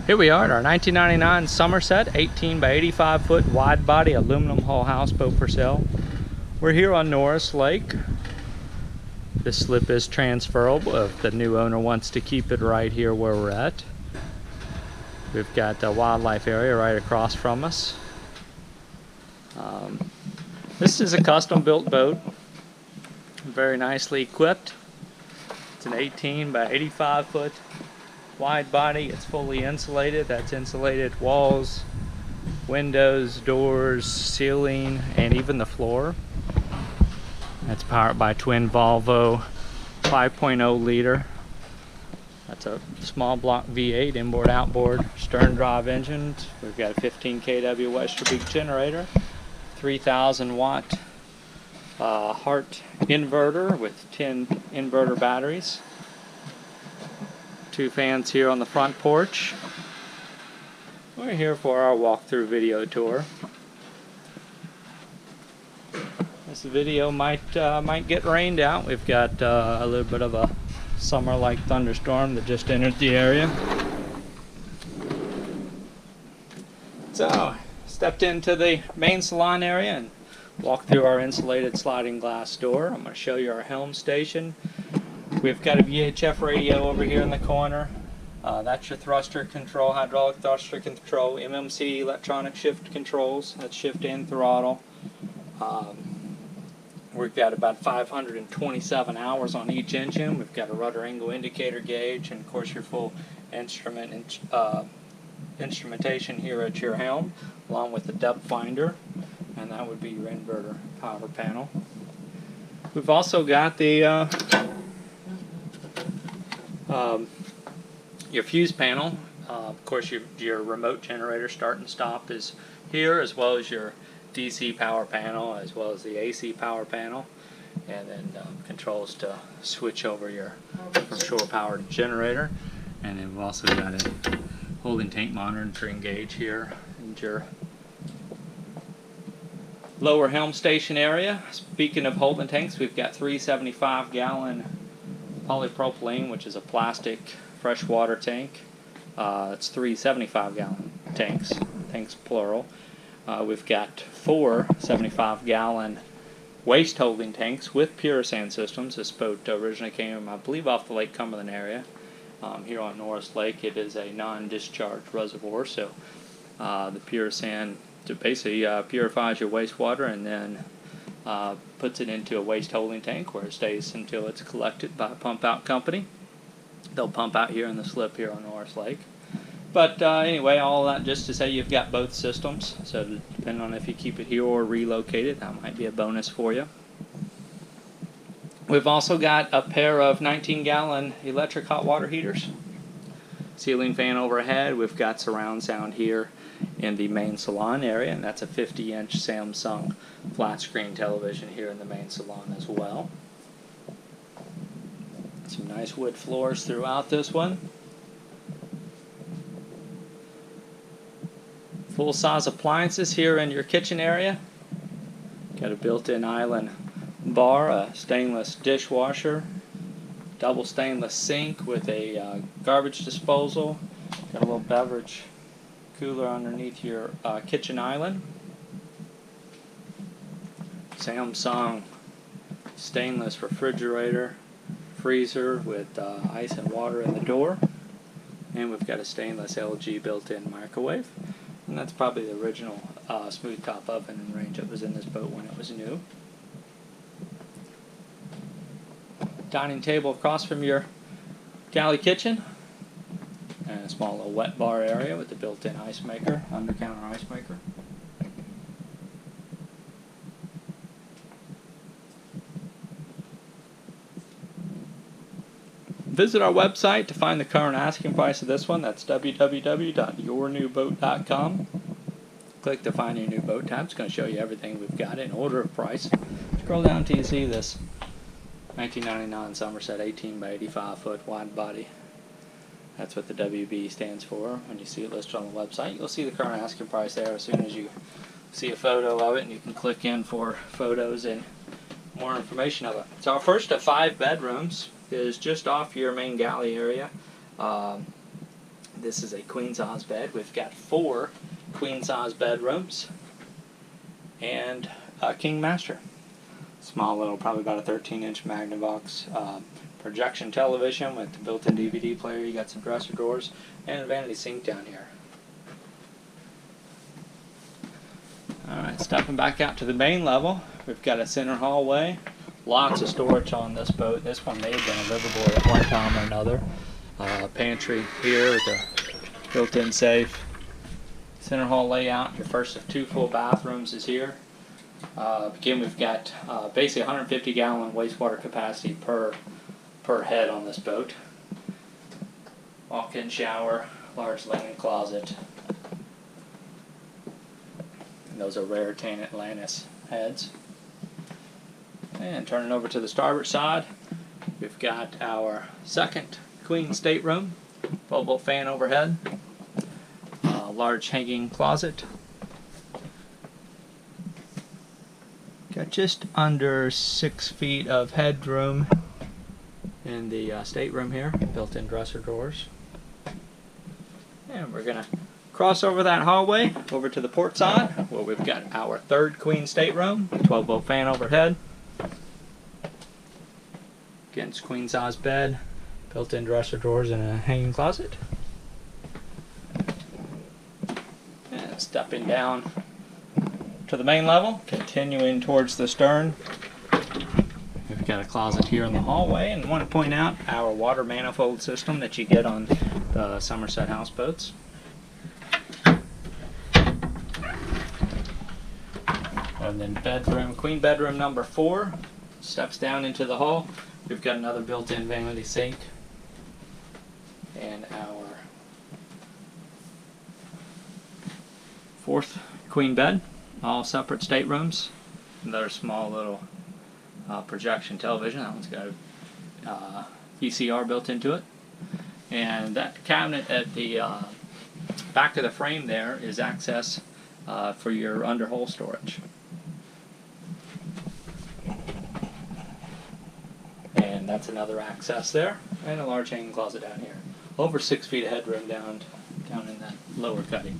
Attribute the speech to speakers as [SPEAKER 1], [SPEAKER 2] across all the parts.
[SPEAKER 1] Here we are at our 1999 Sumerset 18 by 85 foot wide body aluminum hull houseboat for sale. We're here on Norris Lake. This slip is transferable if the new owner wants to keep it right here where we're at. We've got a wildlife area right across from us. This is a custom built boat, very nicely equipped. It's an 18 by 85 foot wide body. It's fully insulated. That's insulated walls, windows, doors, ceiling, and even the floor. That's powered by twin Volvo 5.0 liter. That's a small block V8 inboard outboard stern drive engine. We've got a 15 kW Westerbeke Generator, 3000 watt Hart inverter with 10 inverter batteries. Two fans here on the front porch. We're here for our walkthrough video tour. This video might get rained out. We've got a little bit of a summer-like thunderstorm that just entered the area. So, stepped into the main salon area and walked through our insulated sliding glass door. I'm going to show you our Helm Station. We've got a VHF radio over here in the corner. That's your thruster control, hydraulic thruster control, MMC electronic shift controls. That's shift and throttle. We've got about 527 hours on each engine. We've got a rudder angle indicator gauge, and of course your full instrumentation here at your helm, along with the depth finder, and that would be your inverter power panel. We've also got the your fuse panel. Of course your remote generator start and stop is here, as well as your DC power panel, as well as the AC power panel, and then controls to switch over your from shore power to generator. And then we've also got a holding tank monitoring gauge here, and your lower Helm Station area. Speaking of holding tanks, we've got 3 75-gallon polypropylene, which is a plastic freshwater tank. It's 3 75-gallon tanks plural. We've got 4 75-gallon waste holding tanks with pure sand systems. This boat originally came, I believe, off the Lake Cumberland area. Here on Norris Lake, it is a non-discharge reservoir, so the pure sand basically purifies your wastewater and then puts it into a waste holding tank where it stays until it's collected by a pump out company. They'll pump out here in the slip here on Norris Lake. But anyway, all that just to say you've got both systems, so depending on if you keep it here or relocate it, that might be a bonus for you. We've also got a pair of 19-gallon electric hot water heaters. Ceiling fan overhead. We've got surround sound here in the main salon area, and that's a 50-inch Samsung flat screen television here in the main salon as well. Some nice wood floors throughout this one. Full-size appliances here in your kitchen area. Got a built-in island bar, a stainless dishwasher, double stainless sink with a garbage disposal. Got a little beverage cooler underneath your kitchen island. Samsung stainless refrigerator, freezer with ice and water in the door. And we've got a stainless LG built-in microwave. And that's probably the original smooth top oven and range that was in this boat when it was new. Dining table across from your galley kitchen, and a small little wet bar area with the built-in ice maker, under-counter ice maker. Visit our website to find the current asking price of this one. That's www.yournewboat.com. Click the Find Your New Boat tab. It's going to show you everything we've got in order of price. Scroll down till you see this 1999 Sumerset 18 by 85 foot wide body. That's what the WB stands for. When you see it listed on the website, you'll see the current asking price there as soon as you see a photo of it, and you can click in for photos and more information of it. So our first of 5 bedrooms is just off your main galley area. This is a queen size bed. We've got 4 queen size bedrooms and a king master. Small little, probably about a 13-inch Magnavox projection television with the built-in DVD player. You got some dresser drawers and a vanity sink down here. Alright, stepping back out to the main level, we've got a center hallway. Lots of storage on this boat. This one may have been a liveaboard at one time or another. Pantry here with a built-in safe. Center hall layout. Your first of 2 full bathrooms is here. Again, we've got basically 150 gallon wastewater capacity per head on this boat. Walk-in shower, large linen closet. And those are rare tan Atlantis heads. And turning over to the starboard side, we've got our second queen stateroom, Volvo fan overhead, large hanging closet. Got just under 6 feet of headroom in the stateroom here, built-in dresser drawers. And we're going to cross over that hallway over to the port side where we've got our third queen stateroom, 12-volt fan overhead. Again, it's queen size bed, built-in dresser drawers and a hanging closet. And stepping down to the main level, continuing towards the stern. We've got a closet here in the hallway, and I want to point out our water manifold system that you get on the Sumerset houseboats. And then bedroom, queen bedroom number 4, steps down into the hall. We've got another built-in vanity sink and our 4th queen bed, all separate staterooms. Another small little projection television. That one's got a VCR built into it. And that cabinet at the back of the frame there is access for your underhull storage. And that's another access there, and a large hanging closet down here. Over 6 feet of headroom down in that lower cutting.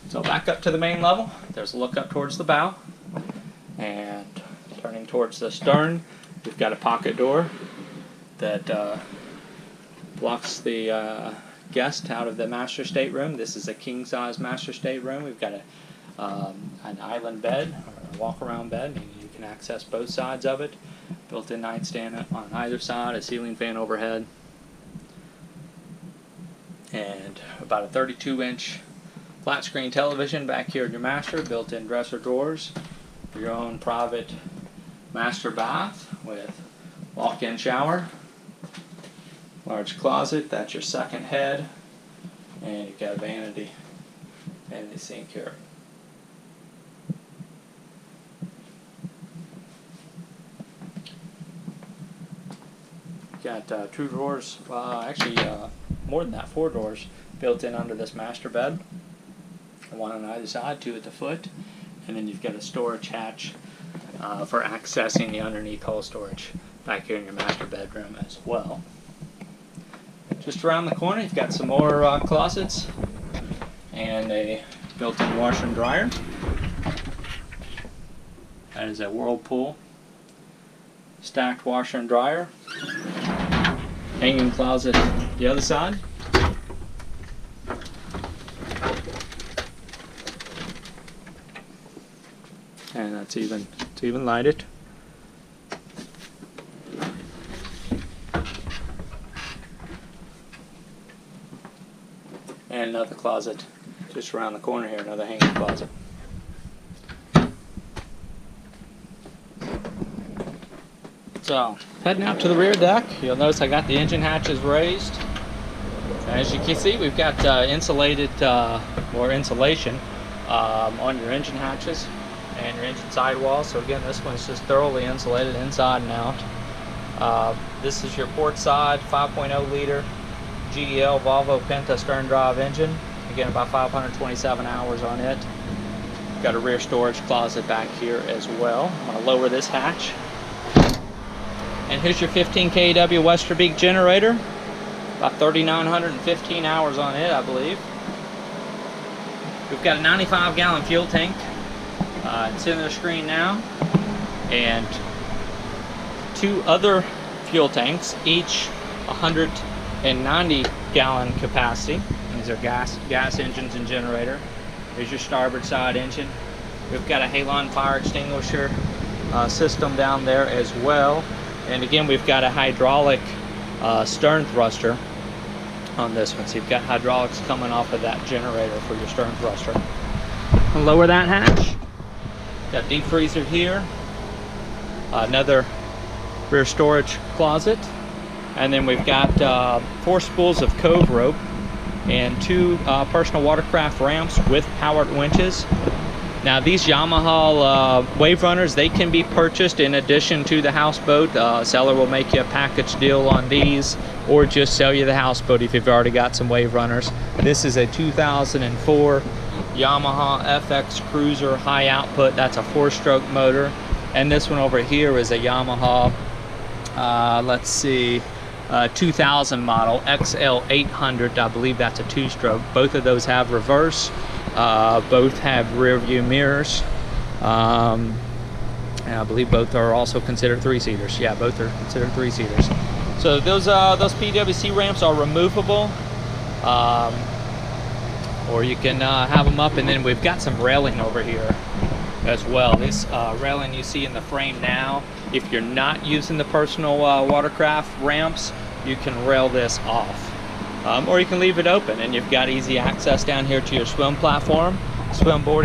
[SPEAKER 1] So back up to the main level, there's a look up towards the bow, and turning towards the stern, we've got a pocket door that blocks the guest out of the master stateroom. This is a king-size master stateroom. We've got an island bed, or a walk-around bed, and you can access both sides of it. Built-in nightstand on either side, a ceiling fan overhead, and about a 32-inch flat screen television back here in your master, built-in dresser drawers, your own private master bath with walk-in shower, large closet, that's your second head, and you've got a vanity sink here. Got 2 drawers, actually more than that, 4 drawers built in under this master bed. One on either side, 2 at the foot, and then you've got a storage hatch for accessing the underneath hull storage back here in your master bedroom as well. Just around the corner you've got some more closets and a built-in washer and dryer. That is a Whirlpool stacked washer and dryer. Hanging closet the other side. And it's even lighted. And another closet just around the corner here, another hanging closet. So, heading out to the rear deck, you'll notice I got the engine hatches raised. As you can see, we've got insulated, or insulation on your engine hatches and your engine sidewall. So again, this one's just thoroughly insulated inside and out. This is your port side 5.0 liter GDL Volvo Penta stern drive engine. Again, about 527 hours on it. Got a rear storage closet back here as well. I'm going to lower this hatch. And here's your 15 kW Westerbeke generator. About 3,915 hours on it, I believe. We've got a 95-gallon fuel tank. It's in the screen now. And 2 other fuel tanks, each 190-gallon capacity. These are gas engines and generator. There's your starboard side engine. We've got a halon fire extinguisher system down there as well. And again, we've got a hydraulic stern thruster on this one. So you've got hydraulics coming off of that generator for your stern thruster. I'll lower that hatch. Got deep freezer here. Another rear storage closet. And then we've got 4 spools of cove rope and 2 personal watercraft ramps with powered winches. Now these Yamaha wave runners, they can be purchased in addition to the houseboat. Seller will make you a package deal on these, or just sell you the houseboat if you've already got some wave runners. This is a 2004 Yamaha FX Cruiser high output. That's a 4-stroke motor. And this one over here is a Yamaha, let's see, 2000 model XL800. I believe that's a 2-stroke. Both of those have reverse. Both have rear view mirrors. And I believe both are also considered 3-seaters. Yeah, both are considered 3-seaters. So those PWC ramps are removable. Or you can have them up, and then we've got some railing over here as well. This railing you see in the frame now, if you're not using the personal watercraft ramps, you can rail this off. Or you can leave it open, and you've got easy access down here to your swim platform, swim boarding